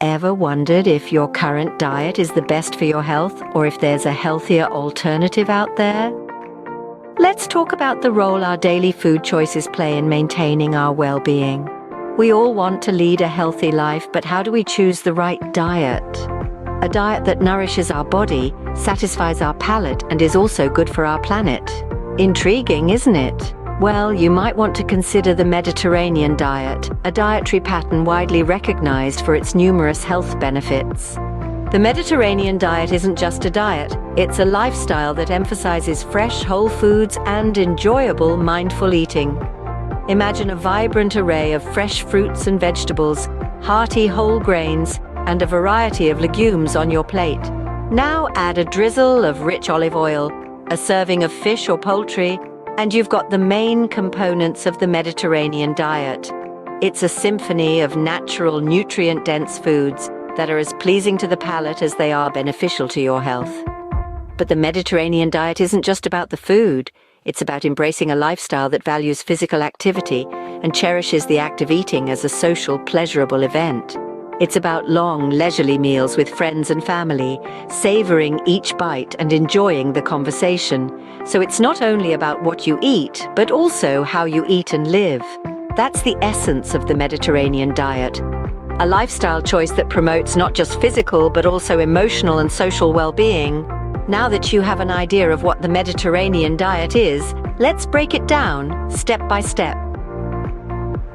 ever wondered if your current diet is the best for your health, or if there's a healthier alternative out there? Let's talk about the role our daily food choices play in maintaining our well-being. We all want to lead a healthy life, but how do we choose the right diet? A diet that nourishes our body, satisfies our palate, and is also good for our planet. Intriguing, isn't it? Well, you might want to consider the Mediterranean diet, a dietary pattern widely recognized for its numerous health benefits. The Mediterranean diet isn't just a diet, it's a lifestyle that emphasizes fresh, whole foods and enjoyable, mindful eating. Imagine a vibrant array of fresh fruits and vegetables, hearty whole grains, and a variety of legumes on your plate. Now add a drizzle of rich olive oil, a serving of fish or poultry, and you've got the main components of the Mediterranean diet. It's a symphony of natural, nutrient-dense foods that are as pleasing to the palate as they are beneficial to your health. But the Mediterranean diet isn't just about the food. It's about embracing a lifestyle that values physical activity and cherishes the act of eating as a social, pleasurable event. It's about long, leisurely meals with friends and family, savoring each bite and enjoying the conversation. So it's not only about what you eat, but also how you eat and live. That's the essence of the Mediterranean diet. A lifestyle choice that promotes not just physical, but also emotional and social well-being. Now that you have an idea of what the Mediterranean diet is, let's break it down, step by step.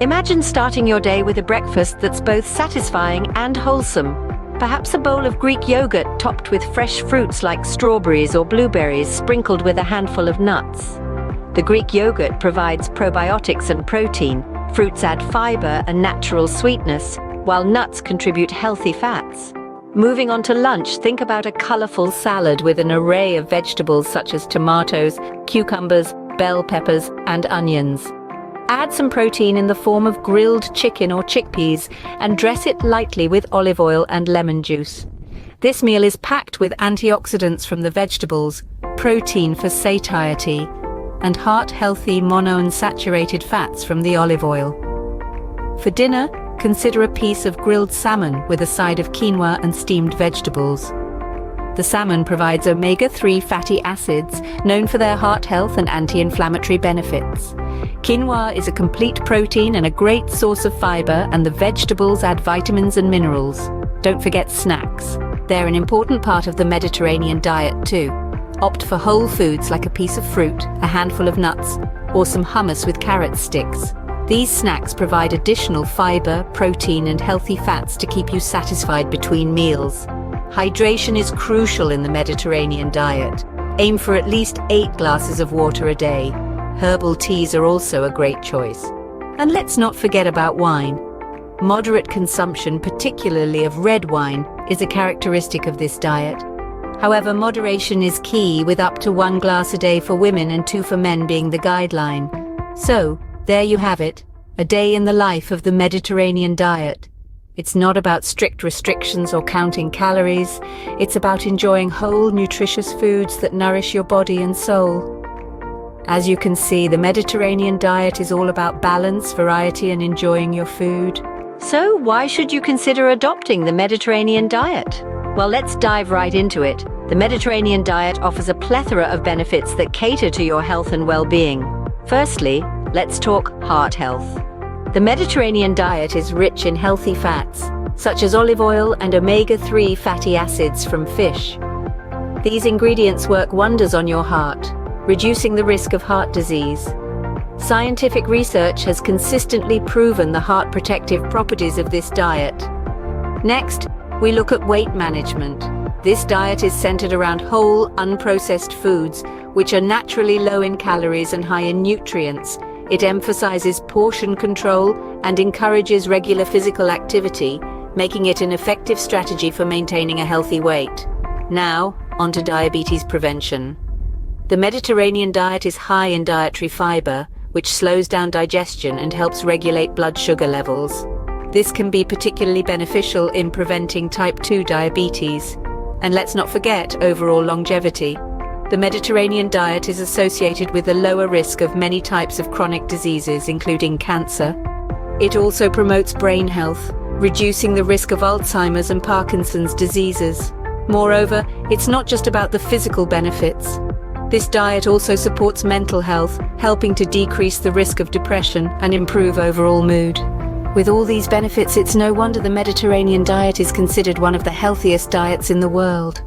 Imagine starting your day with a breakfast that's both satisfying and wholesome. Perhaps a bowl of Greek yogurt topped with fresh fruits like strawberries or blueberries sprinkled with a handful of nuts. The Greek yogurt provides probiotics and protein, fruits add fiber and natural sweetness, while nuts contribute healthy fats. Moving on to lunch, think about a colorful salad with an array of vegetables such as tomatoes, cucumbers, bell peppers, and onions. Add some protein in the form of grilled chicken or chickpeas and dress it lightly with olive oil and lemon juice. This meal is packed with antioxidants from the vegetables, protein for satiety, and heart-healthy monounsaturated fats from the olive oil. For dinner, consider a piece of grilled salmon with a side of quinoa and steamed vegetables. The salmon provides omega-3 fatty acids, known for their heart health and anti-inflammatory benefits. Quinoa is a complete protein and a great source of fiber, and the vegetables add vitamins and minerals. Don't forget snacks. They're an important part of the Mediterranean diet too. Opt for whole foods like a piece of fruit, a handful of nuts, or some hummus with carrot sticks. These snacks provide additional fiber, protein, and healthy fats to keep you satisfied between meals. Hydration is crucial in the Mediterranean diet. Aim for at least 8 glasses of water a day. Herbal teas are also a great choice. And let's not forget about wine. Moderate consumption, particularly of red wine, is a characteristic of this diet. However, moderation is key, with up to 1 glass a day for women and 2 for men being the guideline. So, there you have it, a day in the life of the Mediterranean diet. It's not about strict restrictions or counting calories. It's about enjoying whole, nutritious foods that nourish your body and soul. As you can see, the Mediterranean diet is all about balance, variety, and enjoying your food. So, why should you consider adopting the Mediterranean diet? Well, let's dive right into it. The Mediterranean diet offers a plethora of benefits that cater to your health and well-being. Firstly, let's talk heart health. The Mediterranean diet is rich in healthy fats, such as olive oil and omega-3 fatty acids from fish. These ingredients work wonders on your heart, reducing the risk of heart disease. Scientific research has consistently proven the heart protective properties of this diet. Next, we look at weight management. This diet is centered around whole, unprocessed foods, which are naturally low in calories and high in nutrients. It emphasizes portion control and encourages regular physical activity, making it an effective strategy for maintaining a healthy weight. Now, onto diabetes prevention. The Mediterranean diet is high in dietary fiber, which slows down digestion and helps regulate blood sugar levels. This can be particularly beneficial in preventing type 2 diabetes. And let's not forget overall longevity. The Mediterranean diet is associated with a lower risk of many types of chronic diseases, including cancer. It also promotes brain health, reducing the risk of Alzheimer's and Parkinson's diseases. Moreover, it's not just about the physical benefits. This diet also supports mental health, helping to decrease the risk of depression and improve overall mood. With all these benefits, it's no wonder the Mediterranean diet is considered one of the healthiest diets in the world.